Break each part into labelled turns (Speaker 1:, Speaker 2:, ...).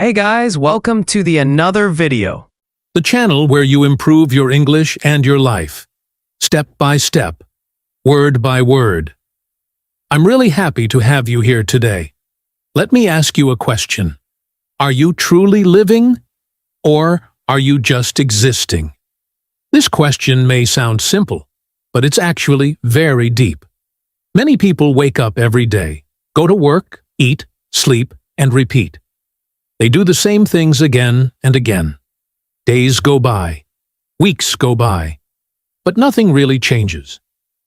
Speaker 1: Hey guys, welcome to the another video.
Speaker 2: The channel where you improve your English and your life, step by step, word by word. I'm really happy to have you here today. Let me ask you a question. Are you truly living, or are you just existing? This question may sound simple, but it's actually very deep. Many people wake up every day, go to work, eat, sleep, and repeat. They do the same things again and again. Days go by, weeks go by, but nothing really changes.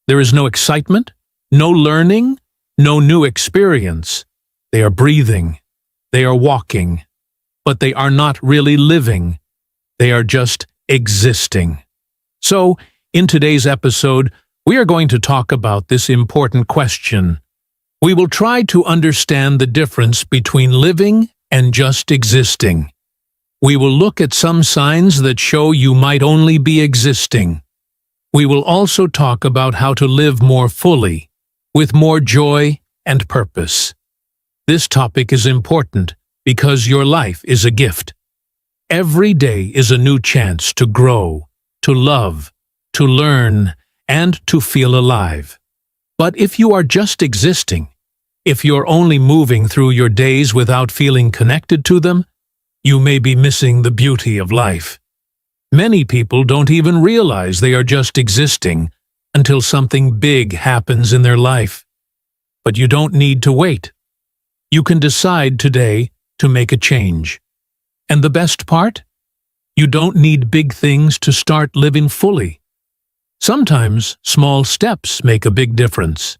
Speaker 2: There is no excitement, no learning, no new experience. They are breathing, they are walking, but they are not really living. They are just existing. So, in today's episode, we are going to talk about this important question. We will try to understand the difference between living and just existing. We will look at some signs that show you might only be existing. We will also talk about how to live more fully, with more joy and purpose. This topic is important because your life is a gift. Every day is a new chance to grow, to love, to learn, and to feel alive. But if you are just existing, if you're only moving through your days without feeling connected to them, you may be missing the beauty of life. Many people don't even realize they are just existing until something big happens in their life. But you don't need to wait. You can decide today to make a change. And the best part? You don't need big things to start living fully. Sometimes small steps make a big difference.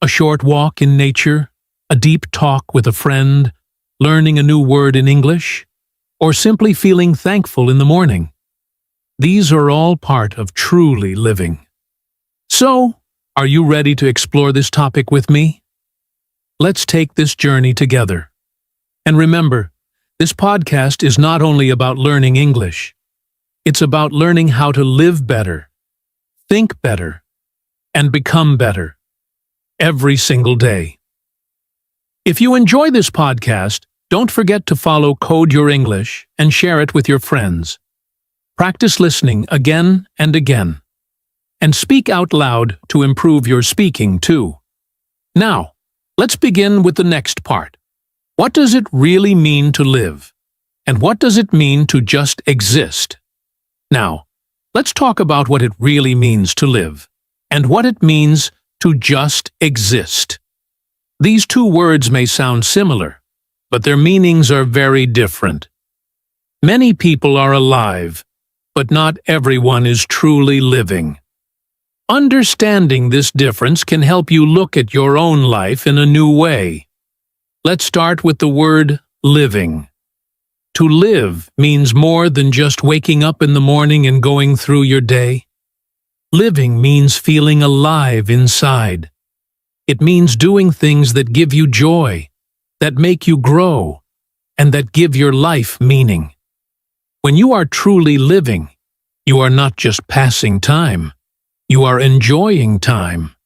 Speaker 2: A short walk in nature, a deep talk with a friend, learning a new word in English, or simply feeling thankful in the morning. These are all part of truly living. So, are you ready to explore this topic with me? Let's take this journey together. And remember, this podcast is not only about learning English. It's about learning how to live better, think better, and become better. Every single day. If you enjoy this podcast, don't forget to follow Code Your English and share it with your friends. Practice listening again and again. And speak out loud to improve your speaking too. Now, let's begin with the next part. What does it really mean to live? And what does it mean to just exist? Now, let's talk about what it really means to live, and what it means to just exist. These two words may sound similar, but their meanings are very different. Many people are alive, but not everyone is truly living. Understanding this difference can help you look at your own life in a new way. Let's start with the word living. To live means more than just waking up in the morning and going through your day. Living means feeling alive inside. It means doing things that give you joy, that make you grow, and that give your life meaning. When you are truly living, you are not just passing time. You are enjoying time.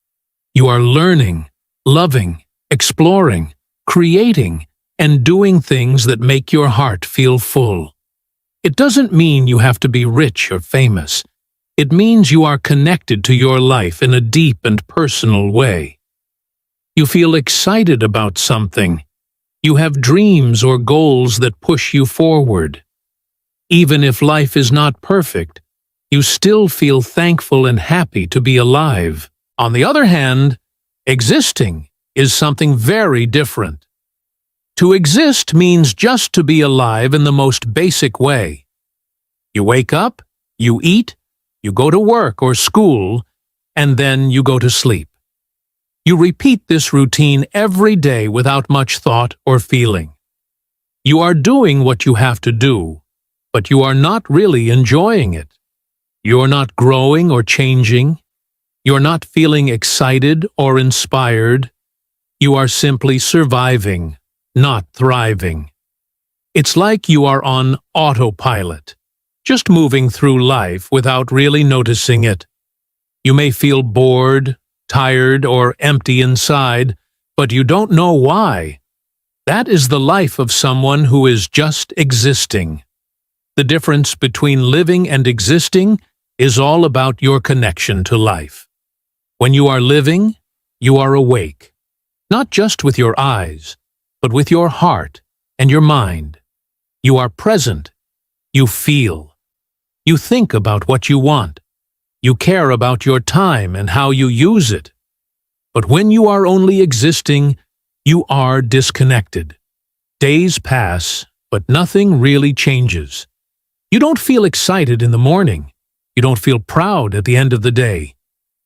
Speaker 2: You are learning, loving, exploring, creating, and doing things that make your heart feel full. It doesn't mean you have to be rich or famous. It means you are connected to your life in a deep and personal way. You feel excited about something. You have dreams or goals that push you forward. Even if life is not perfect, you still feel thankful and happy to be alive. On the other hand, existing is something very different. To exist means just to be alive in the most basic way. You wake up, you eat, you go to work or school, and then you go to sleep. You repeat this routine every day without much thought or feeling. You are doing what you have to do, but you are not really enjoying it. You are not growing or changing. You are not feeling excited or inspired. You are simply surviving, not thriving. It's like you are on autopilot, just moving through life without really noticing it. You may feel bored, tired, or empty inside, but you don't know why. That is the life of someone who is just existing. The difference between living and existing is all about your connection to life. When you are living, you are awake, not just with your eyes, but with your heart and your mind. You are present. You feel. You think about what you want. You care about your time and how you use it. But when you are only existing, you are disconnected. Days pass, but nothing really changes. You don't feel excited in the morning. You don't feel proud at the end of the day.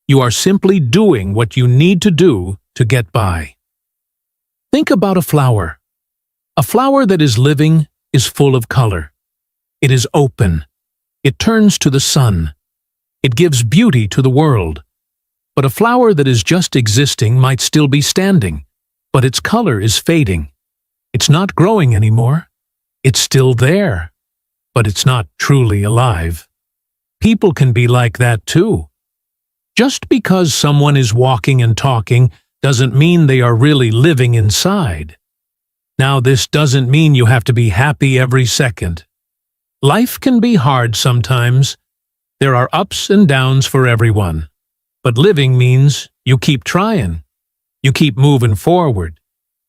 Speaker 2: You are simply doing what you need to do to get by. Think about a flower. A flower that is living is full of color. It is open. It turns to the sun. It gives beauty to the world. But a flower that is just existing might still be standing, but its color is fading. It's not growing anymore. It's still there, but it's not truly alive. People can be like that too. Just because someone is walking and talking doesn't mean they are really living inside. Now, this doesn't mean you have to be happy every second. Life can be hard sometimes. There are ups and downs for everyone. But living means you keep trying. You keep moving forward.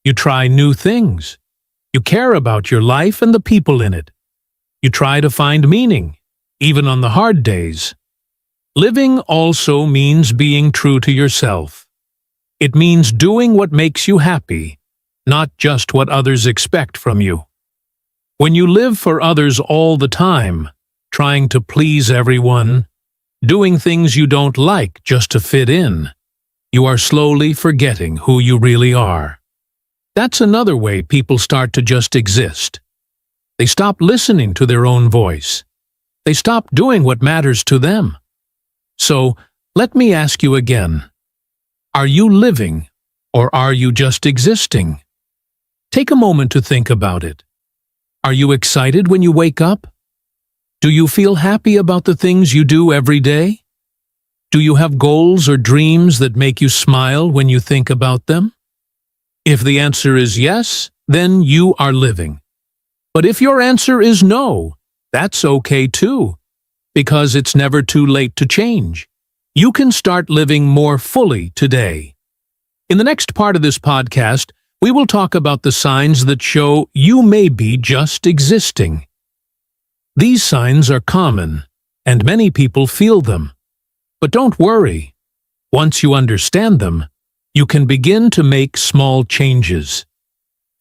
Speaker 2: You try new things. You care about your life and the people in it. You try to find meaning, even on the hard days. Living also means being true to yourself. It means doing what makes you happy, not just what others expect from you. When you live for others all the time, trying to please everyone, doing things you don't like just to fit in, you are slowly forgetting who you really are. That's another way people start to just exist. They stop listening to their own voice. They stop doing what matters to them. So, let me ask you again. Are you living, or are you just existing? Take a moment to think about it. Are you excited when you wake up? Do you feel happy about the things you do every day? Do you have goals or dreams that make you smile when you think about them? If the answer is yes, then you are living. But if your answer is no, that's okay too, because it's never too late to change. You can start living more fully today. In the next part of this podcast, we will talk about the signs that show you may be just existing. These signs are common, and many people feel them. But don't worry. Once you understand them, you can begin to make small changes.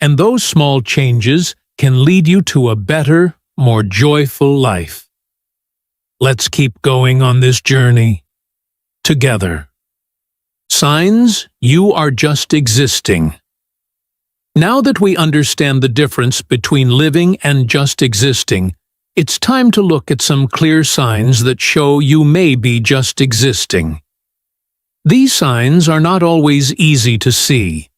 Speaker 2: And those small changes can lead you to a better, more joyful life. Let's keep going on this journey together. Signs you are just existing. Now that we understand the difference between living and just existing, it's time to look at some clear signs that show you may be just existing. These signs are not always easy to see.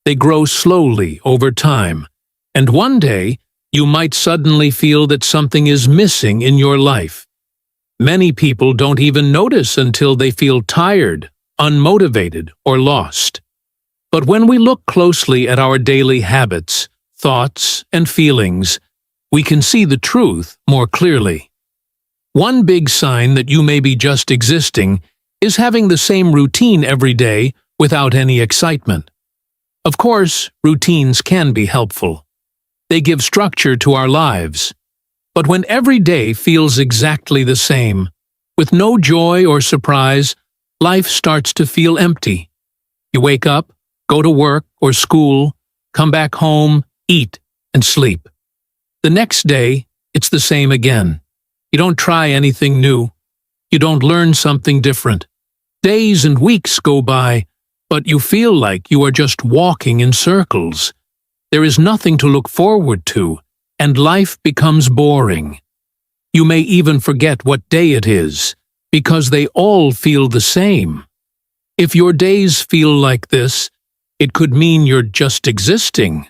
Speaker 2: They grow slowly over time, and one day you might suddenly feel that something is missing in your life. Many people don't even notice until they feel tired, unmotivated, or lost. But when we look closely at our daily habits, thoughts, and feelings, we can see the truth more clearly. One big sign that you may be just existing is having the same routine every day without any excitement. Of course, routines can be helpful. They give structure to our lives. But when every day feels exactly the same, with no joy or surprise, life starts to feel empty. You wake up, go to work or school, come back home, eat, and sleep. The next day, it's the same again. You don't try anything new. You don't learn something different. Days and weeks go by, but you feel like you are just walking in circles. There is nothing to look forward to, and life becomes boring. You may even forget what day it is, because they all feel the same. If your days feel like this, it could mean you're just existing.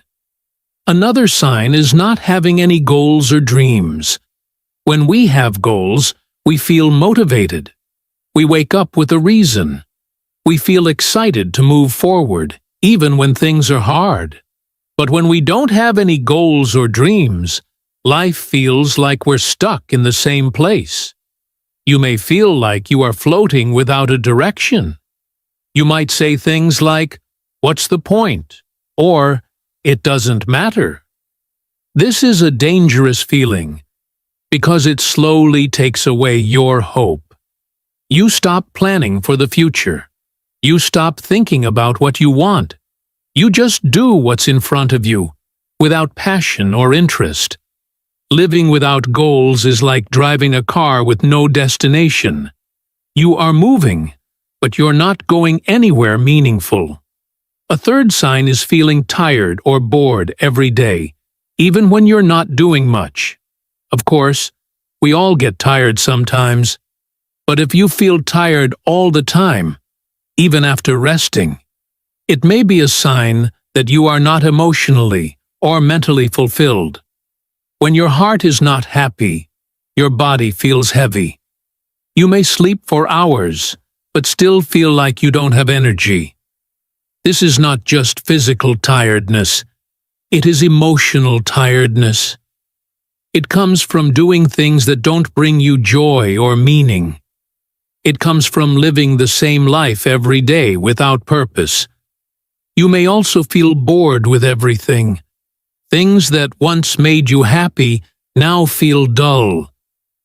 Speaker 2: Another sign is not having any goals or dreams. When we have goals, we feel motivated. We wake up with a reason. We feel excited to move forward, even when things are hard. But when we don't have any goals or dreams, life feels like we're stuck in the same place. You may feel like you are floating without a direction. You might say things like, "What's the point?" or "It doesn't matter." This is a dangerous feeling because it slowly takes away your hope. You stop planning for the future. You stop thinking about what you want. You just do what's in front of you, without passion or interest. Living without goals is like driving a car with no destination. You are moving, but you're not going anywhere meaningful. A third sign is feeling tired or bored every day, even when you're not doing much. Of course, we all get tired sometimes, but if you feel tired all the time, even after resting, it may be a sign that you are not emotionally or mentally fulfilled. When your heart is not happy, your body feels heavy. You may sleep for hours, but still feel like you don't have energy. This is not just physical tiredness, it is emotional tiredness. It comes from doing things that don't bring you joy or meaning. It comes from living the same life every day without purpose. You may also feel bored with everything. Things that once made you happy now feel dull.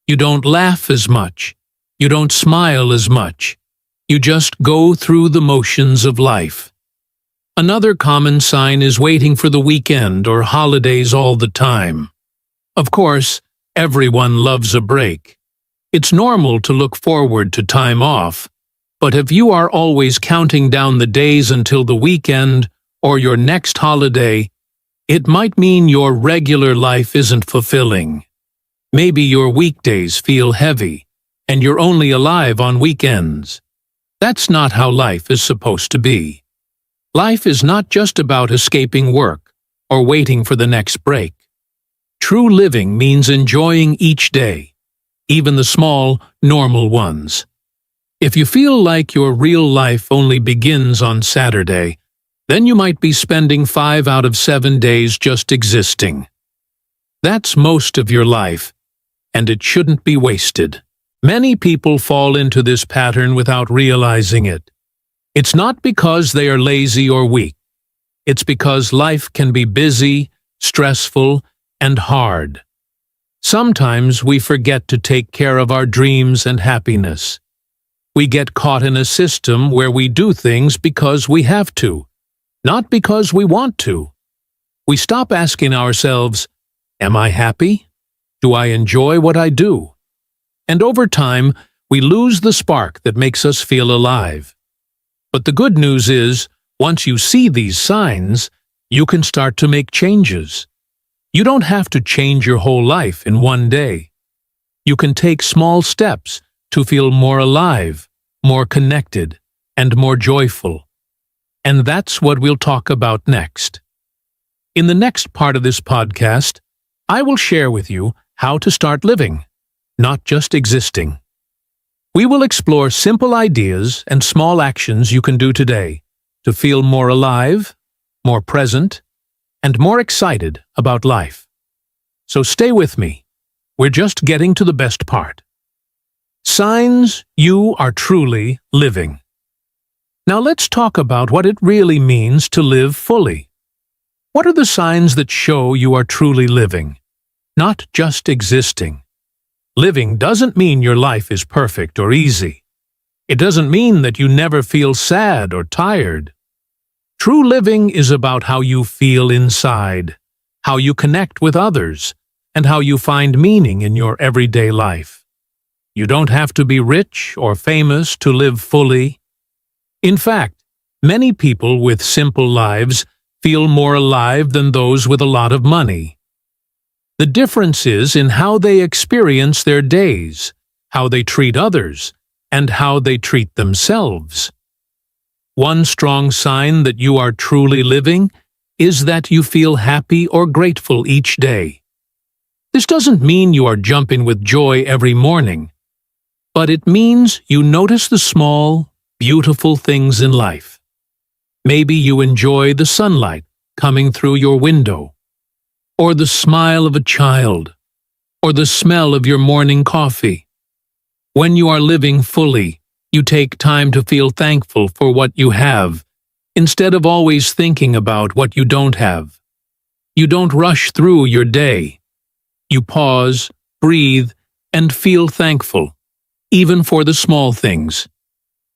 Speaker 2: You don't laugh as much. You don't smile as much. You just go through the motions of life. Another common sign is waiting for the weekend or holidays all the time. Of course, everyone loves a break. It's normal to look forward to time off, but if you are always counting down the days until the weekend or your next holiday, it might mean your regular life isn't fulfilling. Maybe your weekdays feel heavy, and you're only alive on weekends. That's not how life is supposed to be. Life is not just about escaping work or waiting for the next break. True living means enjoying each day, even the small, normal ones. If you feel like your real life only begins on Saturday, then you might be spending 5 out of 7 days just existing. That's most of your life, and it shouldn't be wasted. Many people fall into this pattern without realizing it. It's not because they are lazy or weak. It's because life can be busy, stressful, and hard. Sometimes we forget to take care of our dreams and happiness. We get caught in a system where we do things because we have to, not because we want to. We stop asking ourselves, "Am I happy? Do I enjoy what I do?" And over time, we lose the spark that makes us feel alive. But the good news is, once you see these signs, you can start to make changes. You don't have to change your whole life in one day. You can take small steps to feel more alive, more connected, and more joyful. And that's what we'll talk about next. In the next part of this podcast, I will share with you how to start living, not just existing. We will explore simple ideas and small actions you can do today to feel more alive, more present, and more excited about life. So stay with me. We're just getting to the best part. Signs you are truly living. Now let's talk about what it really means to live fully. What are the signs that show you are truly living, not just existing? Living doesn't mean your life is perfect or easy. It doesn't mean that you never feel sad or tired. True living is about how you feel inside, how you connect with others, and how you find meaning in your everyday life. You don't have to be rich or famous to live fully. In fact, many people with simple lives feel more alive than those with a lot of money. The difference is in how they experience their days, how they treat others, and how they treat themselves. One strong sign that you are truly living is that you feel happy or grateful each day. This doesn't mean you are jumping with joy every morning, but it means you notice the small, beautiful things in life. Maybe you enjoy the sunlight coming through your window, or the smile of a child, or the smell of your morning coffee. When you are living fully, you take time to feel thankful for what you have, instead of always thinking about what you don't have. You don't rush through your day. You pause, breathe, and feel thankful, even for the small things.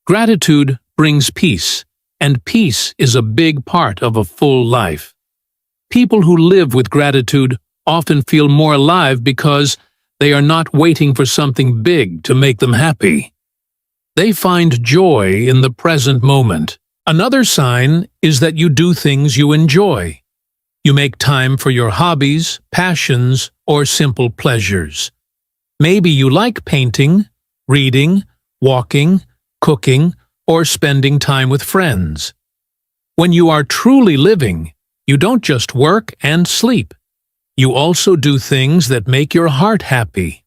Speaker 2: Gratitude brings peace, and peace is a big part of a full life. People who live with gratitude often feel more alive because they are not waiting for something big to make them happy. They find joy in the present moment. Another sign is that you do things you enjoy. You make time for your hobbies, passions, or simple pleasures. Maybe you like painting, reading, walking, cooking, or spending time with friends. When you are truly living, you don't just work and sleep. You also do things that make your heart happy.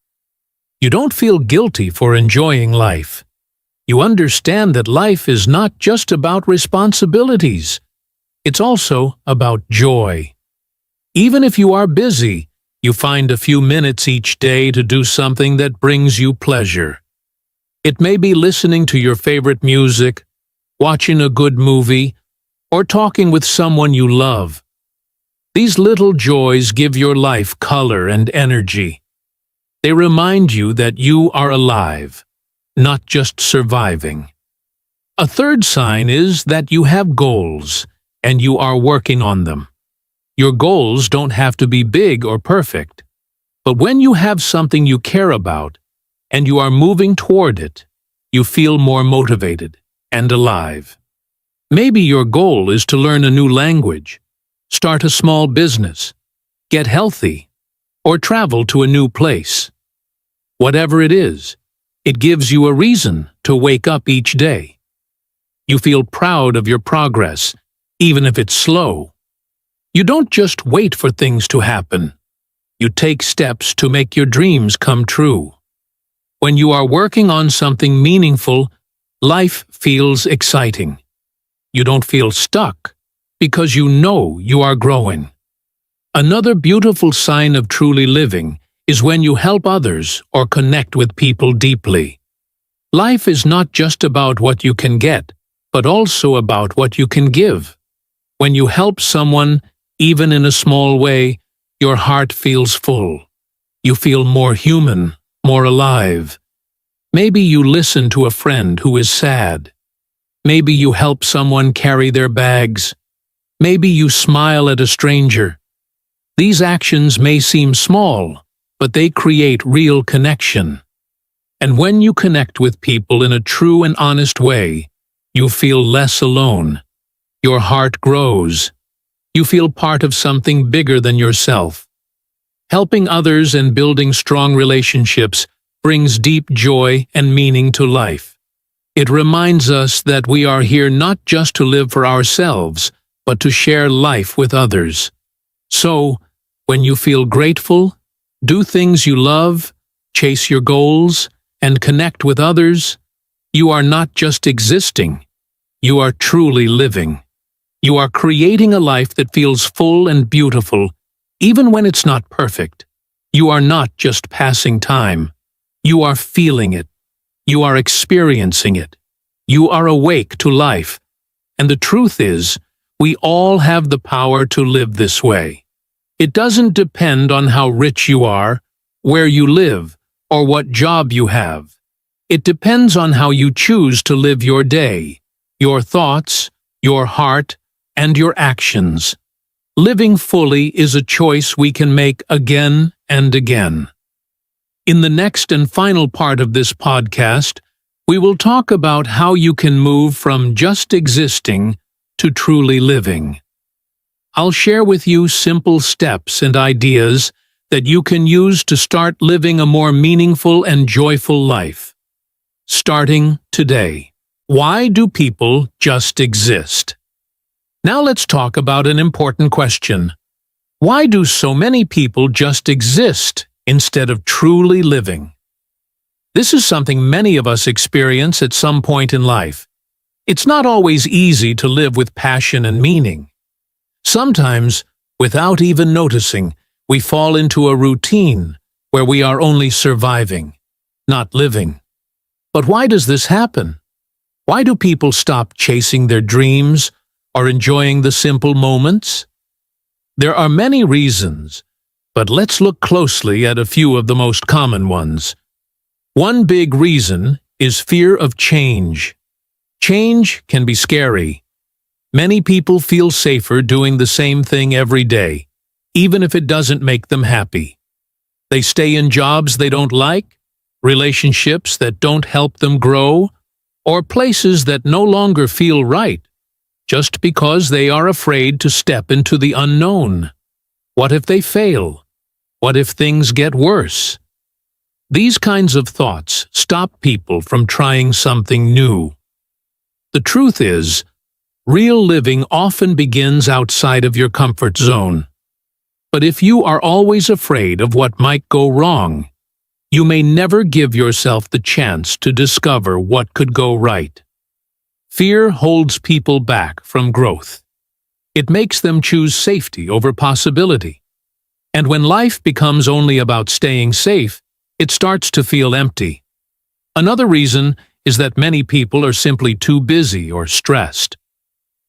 Speaker 2: You don't feel guilty for enjoying life. You understand that life is not just about responsibilities. It's also about joy. Even if you are busy, you find a few minutes each day to do something that brings you pleasure. It may be listening to your favorite music, watching a good movie, or talking with someone you love. These little joys give your life color and energy. They remind you that you are alive, not just surviving. A third sign is that you have goals, and you are working on them. Your goals don't have to be big or perfect, but when you have something you care about, and you are moving toward it, you feel more motivated and alive. Maybe your goal is to learn a new language, start a small business, get healthy, or travel to a new place. Whatever it is, it gives you a reason to wake up each day. You feel proud of your progress, even if it's slow. You don't just wait for things to happen. You take steps to make your dreams come true. When you are working on something meaningful, life feels exciting. You don't feel stuck because you know you are growing. Another beautiful sign of truly living is when you help others or connect with people deeply. Life is not just about what you can get, but also about what you can give. When you help someone, even in a small way, your heart feels full. You feel more human, more alive. Maybe you listen to a friend who is sad. Maybe you help someone carry their bags. Maybe you smile at a stranger. These actions may seem small, but they create real connection. And when you connect with people in a true and honest way, you feel less alone. Your heart grows. You feel part of something bigger than yourself. Helping others and building strong relationships brings deep joy and meaning to life. It reminds us that we are here not just to live for ourselves, but to share life with others. So, when you feel grateful, do things you love, chase your goals, and connect with others, you are not just existing. You are truly living. You are creating a life that feels full and beautiful, even when it's not perfect. You are not just passing time. You are feeling it. You are experiencing it. You are awake to life. And the truth is, we all have the power to live this way. It doesn't depend on how rich you are, where you live, or what job you have. It depends on how you choose to live your day, your thoughts, your heart, and your actions. Living fully is a choice we can make again and again. In the next and final part of this podcast, we will talk about how you can move from just existing to truly living. I'll share with you simple steps and ideas that you can use to start living a more meaningful and joyful life. Starting today. Why do people just exist? Now let's talk about an important question. Why do so many people just exist instead of truly living? This is something many of us experience at some point in life. It's not always easy to live with passion and meaning. Sometimes, without even noticing, we fall into a routine where we are only surviving, not living. But why does this happen? Why do people stop chasing their dreams or enjoying the simple moments? There are many reasons, but let's look closely at a few of the most common ones. One big reason is fear of change. Change can be scary. Many people feel safer doing the same thing every day, even if it doesn't make them happy. They stay in jobs they don't like, relationships that don't help them grow, or places that no longer feel right, just because they are afraid to step into the unknown. What if they fail? What if things get worse? These kinds of thoughts stop people from trying something new. The truth is, real living often begins outside of your comfort zone. But if you are always afraid of what might go wrong, you may never give yourself the chance to discover what could go right. Fear holds people back from growth. It makes them choose safety over possibility. And when life becomes only about staying safe, it starts to feel empty. Another reason is that many people are simply too busy or stressed.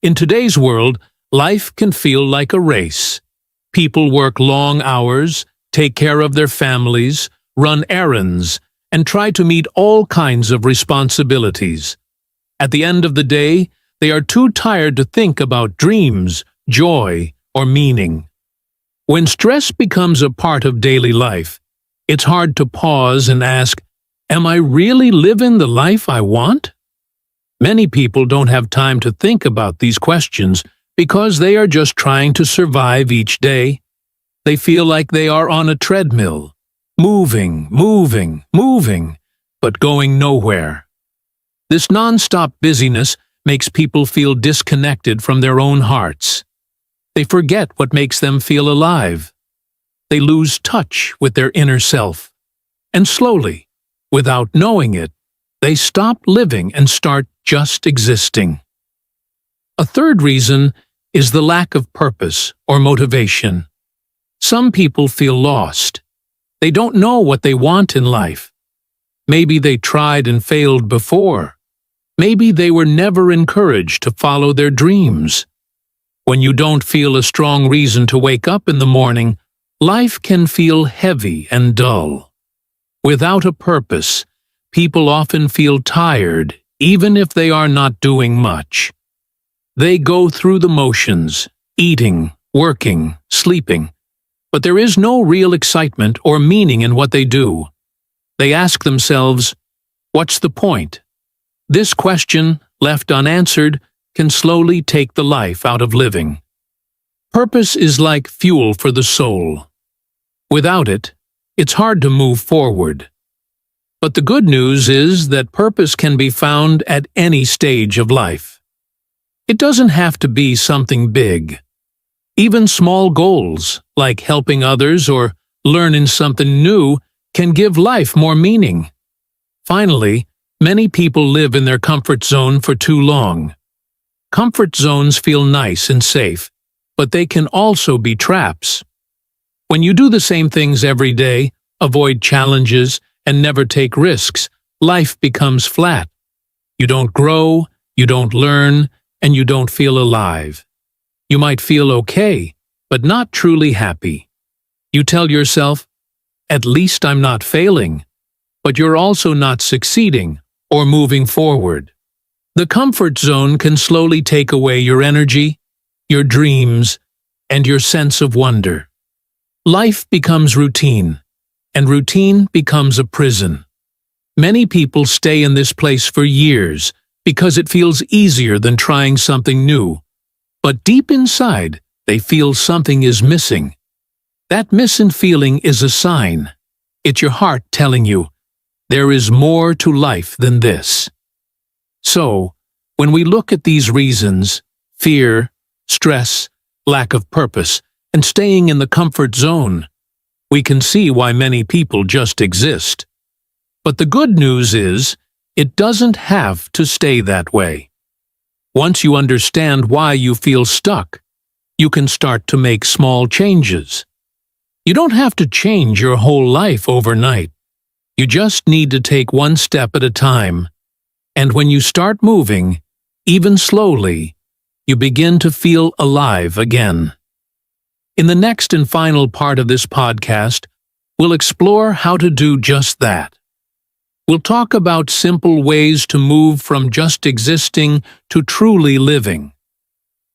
Speaker 2: In today's world, life can feel like a race. People work long hours, take care of their families, run errands, and try to meet all kinds of responsibilities. At the end of the day, they are too tired to think about dreams, joy, or meaning. When stress becomes a part of daily life, it's hard to pause and ask, am I really living the life I want? Many people don't have time to think about these questions because they are just trying to survive each day. They feel like they are on a treadmill, moving, but going nowhere. This non-stop busyness makes people feel disconnected from their own hearts. They forget what makes them feel alive. They lose touch with their inner self. And slowly, without knowing it, they stop living and start just existing. A third reason is the lack of purpose or motivation. Some people feel lost. They don't know what they want in life. Maybe they tried and failed before. Maybe they were never encouraged to follow their dreams. When you don't feel a strong reason to wake up in the morning, life can feel heavy and dull. Without a purpose, people often feel tired, even if they are not doing much. They go through the motions, eating, working, sleeping, but there is no real excitement or meaning in what they do. They ask themselves, what's the point? This question, left unanswered, can slowly take the life out of living. Purpose is like fuel for the soul. Without it, it's hard to move forward. But the good news is that purpose can be found at any stage of life. It doesn't have to be something big. Even small goals, like helping others or learning something new, can give life more meaning. Finally, many people live in their comfort zone for too long. Comfort zones feel nice and safe, but they can also be traps. When you do the same things every day, avoid challenges, and never take risks, life becomes flat. You don't grow, you don't learn, and you don't feel alive. You might feel okay, but not truly happy. You tell yourself, at least I'm not failing, but you're also not succeeding or moving forward. The comfort zone can slowly take away your energy, your dreams, and your sense of wonder. Life becomes routine, and routine becomes a prison. Many people stay in this place for years because it feels easier than trying something new. But deep inside, they feel something is missing. That missing feeling is a sign. It's your heart telling you, there is more to life than this. So, when we look at these reasons, fear, stress, lack of purpose, and staying in the comfort zone, we can see why many people just exist. But the good news is, it doesn't have to stay that way. Once you understand why you feel stuck, you can start to make small changes. You don't have to change your whole life overnight. You just need to take one step at a time. And when you start moving, even slowly, you begin to feel alive again. In the next and final part of this podcast, we'll explore how to do just that. We'll talk about simple ways to move from just existing to truly living.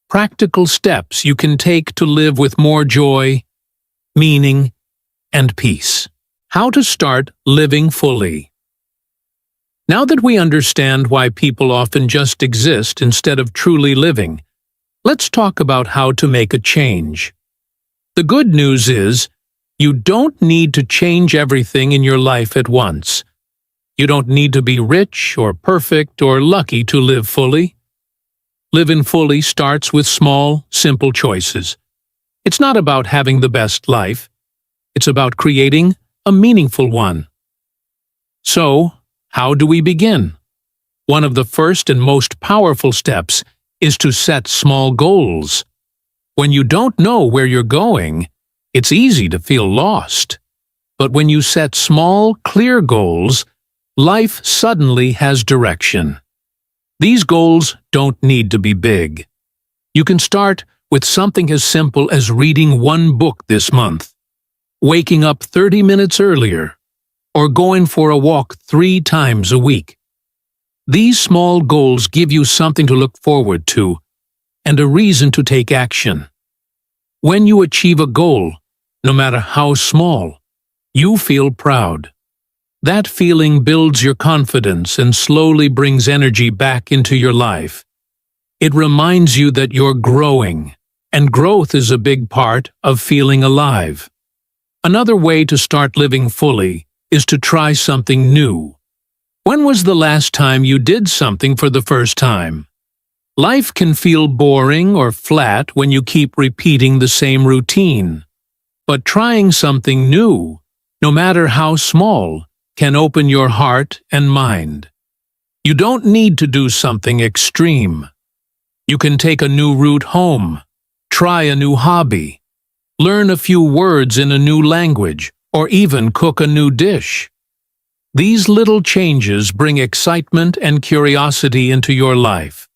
Speaker 2: Practical steps you can take to live with more joy, meaning, and peace. How to start living fully. Now that we understand why people often just exist instead of truly living, let's talk about how to make a change. The good news is, you don't need to change everything in your life at once. You don't need to be rich or perfect or lucky to live fully. Living fully starts with small, simple choices. It's not about having the best life. It's about creating a meaningful one. So, how do we begin? One of the first and most powerful steps is to set small goals. When you don't know where you're going, it's easy to feel lost. But when you set small, clear goals, life suddenly has direction. These goals don't need to be big. You can start with something as simple as reading one book this month, waking up 30 minutes earlier, or going for a walk 3 times a week. These small goals give you something to look forward to and a reason to take action. When you achieve a goal, no matter how small, you feel proud. That feeling builds your confidence and slowly brings energy back into your life. It reminds you that you're growing, and growth is a big part of feeling alive. Another way to start living fully is to try something new. When was the last time you did something for the first time? Life can feel boring or flat when you keep repeating the same routine. But trying something new, no matter how small, can open your heart and mind. You don't need to do something extreme. You can take a new route home, try a new hobby, learn a few words in a new language, or even cook a new dish. These little changes bring excitement and curiosity into your life.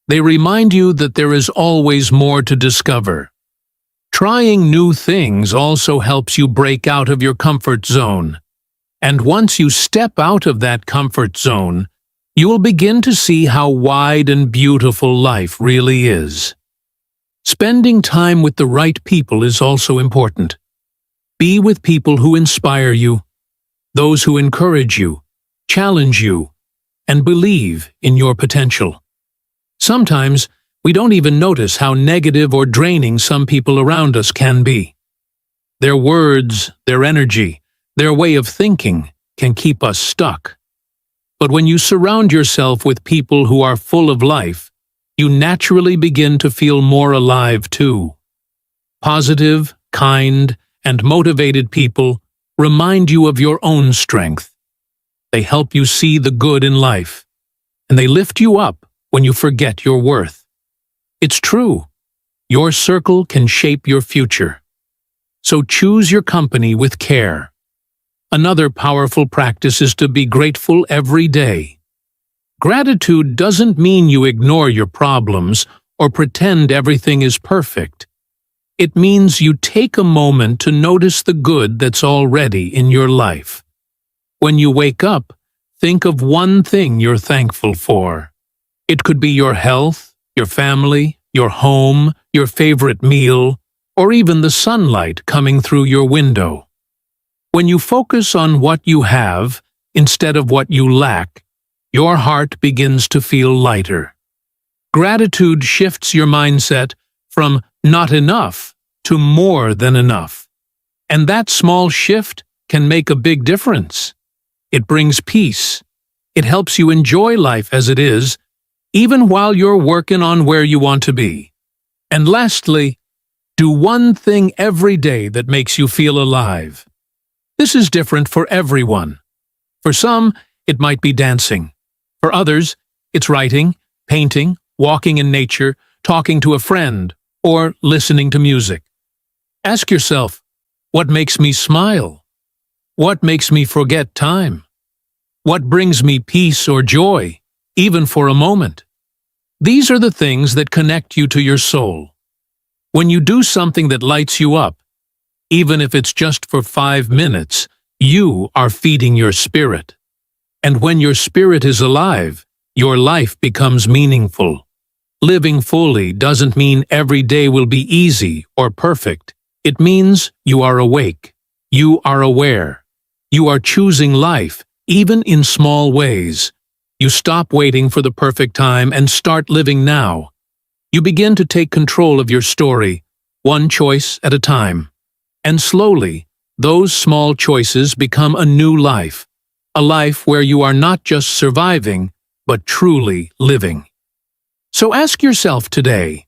Speaker 2: They remind you that there is always more to discover. Trying new things also helps you break out of your comfort zone. And once you step out of that comfort zone, you will begin to see how wide and beautiful life really is. Spending time with the right people is also important. Be with people who inspire you, those who encourage you, challenge you, and believe in your potential. Sometimes, we don't even notice how negative or draining some people around us can be. Their words, their energy, their way of thinking can keep us stuck. But when you surround yourself with people who are full of life, you naturally begin to feel more alive too. Positive, kind, and motivated people remind you of your own strength. They help you see the good in life, and they lift you up when you forget your worth. It's true. Your circle can shape your future. So choose your company with care. Another powerful practice is to be grateful every day. Gratitude doesn't mean you ignore your problems or pretend everything is perfect. It means you take a moment to notice the good that's already in your life. When you wake up, think of one thing you're thankful for. It could be your health, your family, your home, your favorite meal, or even the sunlight coming through your window. When you focus on what you have instead of what you lack, your heart begins to feel lighter. Gratitude shifts your mindset from not enough to more than enough. And that small shift can make a big difference. It brings peace. It helps you enjoy life as it is, even while you're working on where you want to be. And lastly, do one thing every day that makes you feel alive. This is different for everyone. For some, it might be dancing. For others, it's writing, painting, walking in nature, talking to a friend, or listening to music. Ask yourself, what makes me smile? What makes me forget time? What brings me peace or joy, even for a moment? These are the things that connect you to your soul. When you do something that lights you up, even if it's just for 5 minutes, you are feeding your spirit. And when your spirit is alive, your life becomes meaningful. Living fully doesn't mean every day will be easy or perfect. It means you are awake. You are aware. You are choosing life, even in small ways. You stop waiting for the perfect time and start living now. You begin to take control of your story, one choice at a time. And slowly, those small choices become a new life, a life where you are not just surviving, but truly living. So ask yourself today,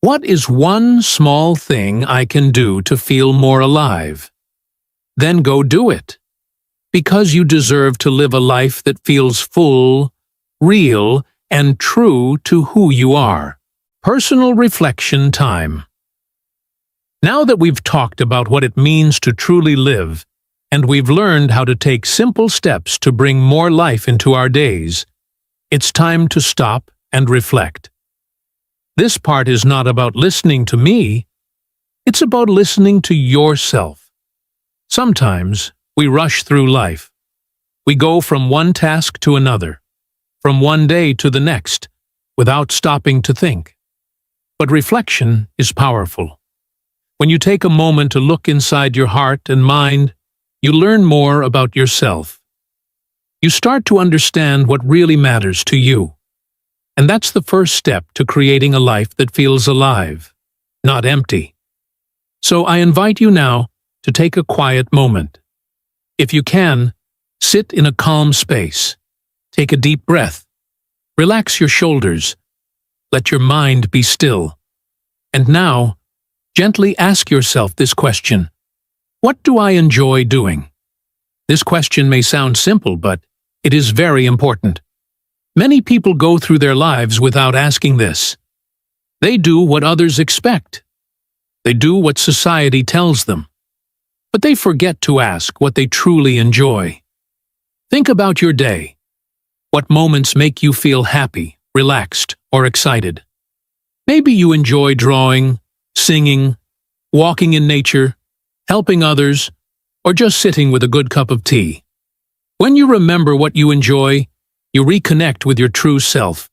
Speaker 2: what is one small thing I can do to feel more alive? Then go do it. Because you deserve to live a life that feels full, real, and true to who you are. Personal reflection time. Now that we've talked about what it means to truly live, and we've learned how to take simple steps to bring more life into our days, it's time to stop and reflect. This part is not about listening to me, it's about listening to yourself. Sometimes we rush through life. We go from one task to another, from one day to the next, without stopping to think. But reflection is powerful. When you take a moment to look inside your heart and mind, you learn more about yourself. You start to understand what really matters to you. And that's the first step to creating a life that feels alive, not empty. So I invite you now to take a quiet moment. If you can, sit in a calm space. Take a deep breath. Relax your shoulders. Let your mind be still. And now, gently ask yourself this question. What do I enjoy doing? This question may sound simple, but it is very important. Many people go through their lives without asking this. They do what others expect. They do what society tells them. But they forget to ask what they truly enjoy. Think about your day. What moments make you feel happy, relaxed, or excited? Maybe you enjoy drawing, singing, walking in nature, helping others, or just sitting with a good cup of tea. When you remember what you enjoy, you reconnect with your true self.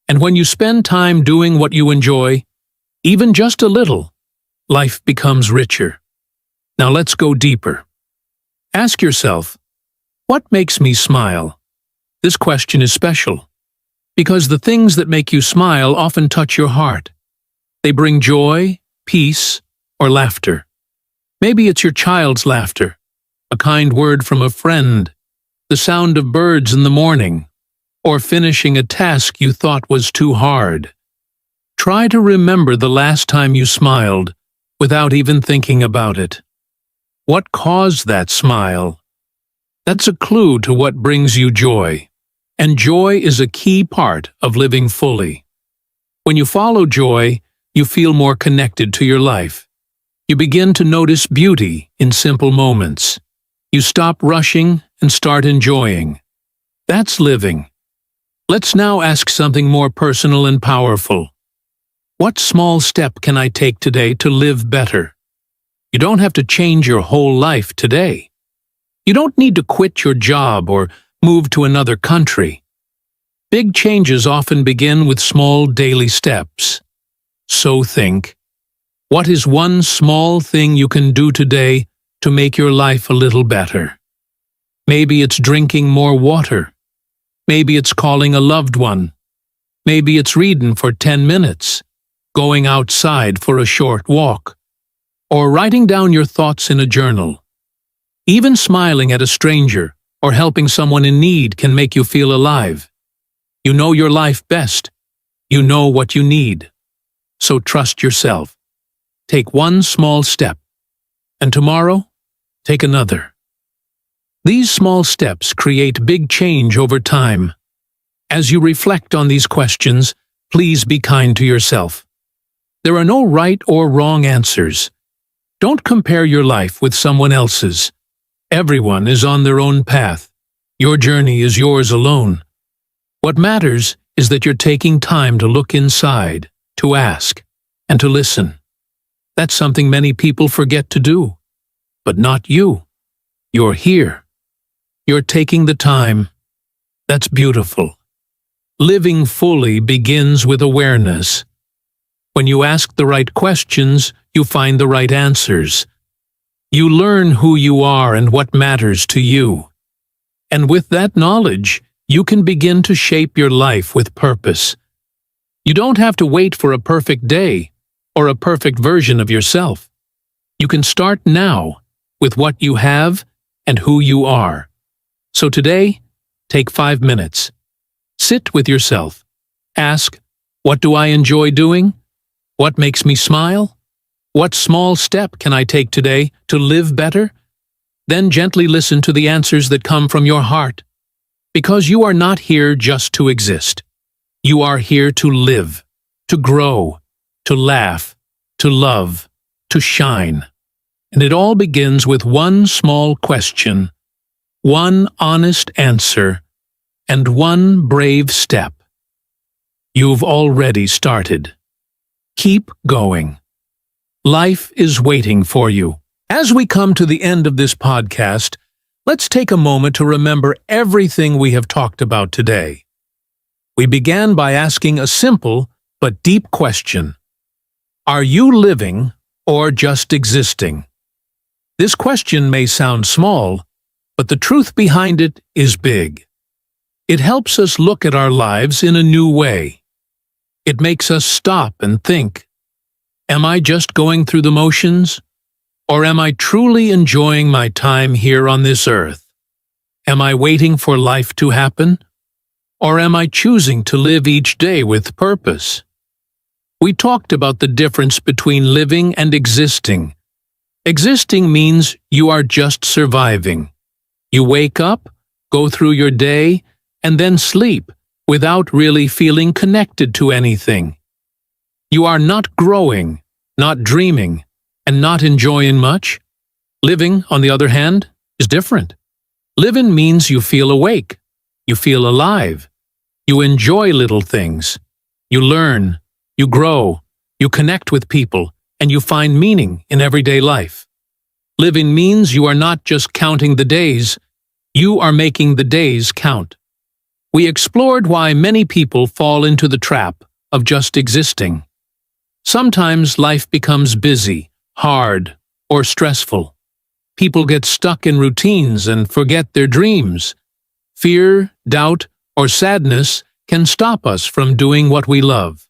Speaker 2: And when you spend time doing what you enjoy, even just a little, life becomes richer. Now let's go deeper. Ask yourself, what makes me smile? This question is special, because the things that make you smile often touch your heart. They bring joy, peace, or laughter. Maybe it's your child's laughter, a kind word from a friend, the sound of birds in the morning, or finishing a task you thought was too hard. Try to remember the last time you smiled without even thinking about it. What caused that smile? That's a clue to what brings you joy, and joy is a key part of living fully. When you follow joy, you feel more connected to your life. You begin to notice beauty in simple moments. You stop rushing and start enjoying. That's living. Let's now ask something more personal and powerful. What small step can I take today to live better? You don't have to change your whole life today. You don't need to quit your job or move to another country. Big changes often begin with small daily steps. So think, what is one small thing you can do today to make your life a little better? Maybe it's drinking more water. Maybe it's calling a loved one. Maybe it's reading for 10 minutes, going outside for a short walk, or writing down your thoughts in a journal. Even smiling at a stranger or helping someone in need can make you feel alive. You know your life best. You know what you need. So trust yourself. Take one small step, and tomorrow, take another. These small steps create big change over time. As you reflect on these questions, please be kind to yourself. There are no right or wrong answers. Don't compare your life with someone else's. Everyone is on their own path. Your journey is yours alone. What matters is that you're taking time to look inside, to ask, and to listen. That's something many people forget to do. But not you. You're here. You're taking the time. That's beautiful. Living fully begins with awareness. When you ask the right questions, you find the right answers. You learn who you are and what matters to you. And with that knowledge, you can begin to shape your life with purpose. You don't have to wait for a perfect day or a perfect version of yourself. You can start now with what you have and who you are. So today, take 5 minutes. Sit with yourself. Ask, what do I enjoy doing? What makes me smile? What small step can I take today to live better? Then gently listen to the answers that come from your heart. Because you are not here just to exist. You are here to live, to grow, to laugh, to love, to shine. And it all begins with one small question, one honest answer, and one brave step. You've already started. Keep going. Life is waiting for you. As we come to the end of this podcast, let's take a moment to remember everything we have talked about today. We began by asking a simple but deep question. Are you living or just existing? This question may sound small, but the truth behind it is big. It helps us look at our lives in a new way. It makes us stop and think, am I just going through the motions? Or am I truly enjoying my time here on this earth? Am I waiting for life to happen? Or am I choosing to live each day with purpose? We talked about the difference between living and existing. Existing means you are just surviving. You wake up, go through your day, and then sleep without really feeling connected to anything. You are not growing, not dreaming, and not enjoying much. Living, on the other hand, is different. Living means you feel awake, you feel alive, you enjoy little things, you learn, you grow, you connect with people, and you find meaning in everyday life. Living means you are not just counting the days, you are making the days count. We explored why many people fall into the trap of just existing. Sometimes life becomes busy, hard, or stressful. People get stuck in routines and forget their dreams. Fear, doubt, or sadness can stop us from doing what we love.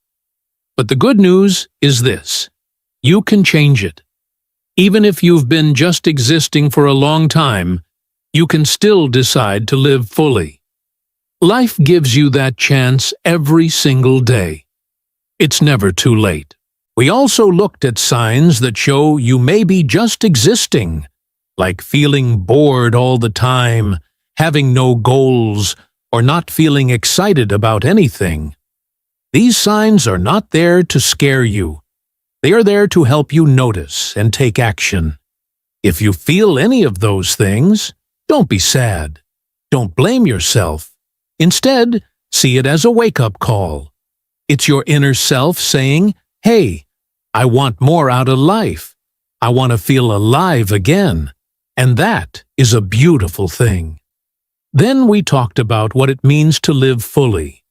Speaker 2: But the good news is this: you can change it. Even if you've been just existing for a long time, you can still decide to live fully. Life gives you that chance every single day. It's never too late. We also looked at signs that show you may be just existing, like feeling bored all the time, having no goals, or not feeling excited about anything. These signs are not there to scare you. They are there to help you notice and take action. If you feel any of those things, don't be sad. Don't blame yourself. Instead, see it as a wake-up call. It's your inner self saying, hey, I want more out of life. I want to feel alive again. And that is a beautiful thing. Then we talked about what it means to live fully.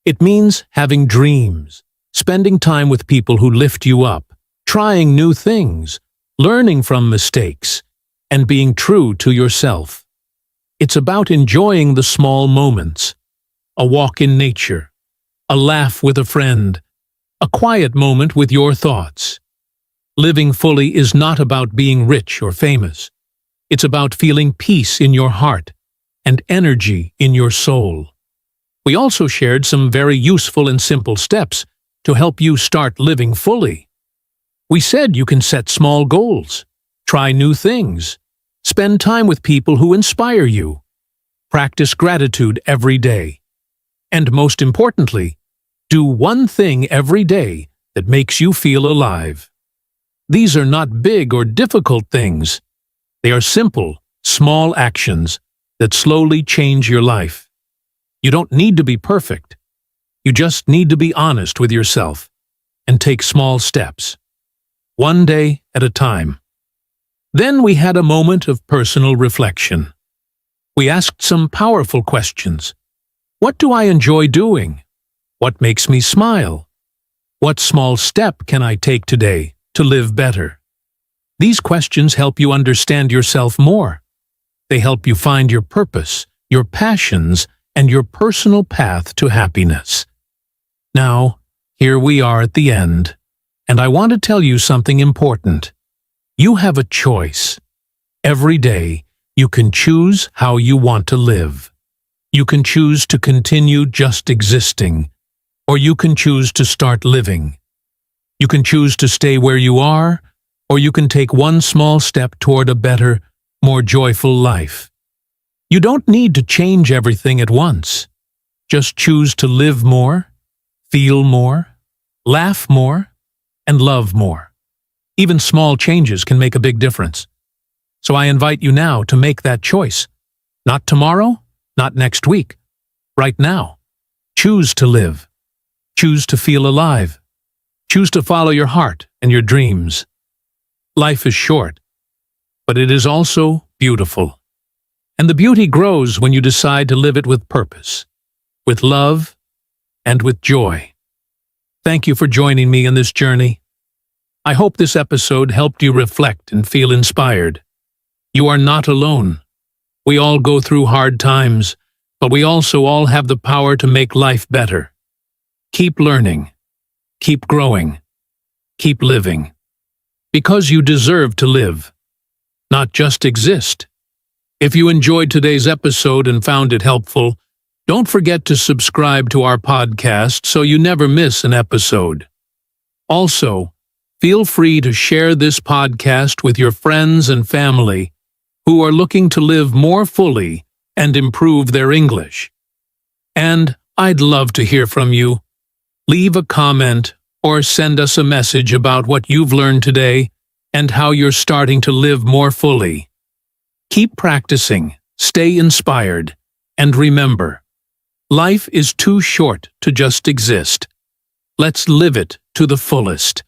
Speaker 2: It means having dreams, spending time with people who lift you up, trying new things, learning from mistakes, and being true to yourself. It's about enjoying the small moments, a walk in nature, a laugh with a friend, a quiet moment with your thoughts. Living fully is not about being rich or famous. It's about feeling peace in your heart and energy in your soul. We also shared some very useful and simple steps to help you start living fully. We said you can set small goals, try new things, spend time with people who inspire you, practice gratitude every day, and most importantly, do one thing every day that makes you feel alive. These are not big or difficult things. They are simple, small actions that slowly change your life. You don't need to be perfect. You just need to be honest with yourself and take small steps, one day at a time. Then we had a moment of personal reflection. We asked some powerful questions. What do I enjoy doing? What makes me smile? What small step can I take today to live better? These questions help you understand yourself more. They help you find your purpose, your passions, and your personal path to happiness. Now, here we are at the end, and I want to tell you something important. You have a choice. Every day, you can choose how you want to live. You can choose to continue just existing, or you can choose to start living. You can choose to stay where you are, or you can take one small step toward a better, more joyful life. You don't need to change everything at once. Just choose to live more, feel more, laugh more, and love more. Even small changes can make a big difference. So I invite you now to make that choice. Not tomorrow, not next week. Right now. Choose to live. Choose to feel alive. Choose to follow your heart and your dreams. Life is short, but it is also beautiful. And the beauty grows when you decide to live it with purpose, with love, and with joy. Thank you for joining me in this journey. I hope this episode helped you reflect and feel inspired. You are not alone. We all go through hard times, but we also all have the power to make life better. Keep learning. Keep growing. Keep living. Because you deserve to live, not just exist. If you enjoyed today's episode and found it helpful, don't forget to subscribe to our podcast so you never miss an episode. Also, feel free to share this podcast with your friends and family who are looking to live more fully and improve their English. And I'd love to hear from you. Leave a comment or send us a message about what you've learned today and how you're starting to live more fully. Keep practicing, stay inspired, and remember, life is too short to just exist. Let's live it to the fullest.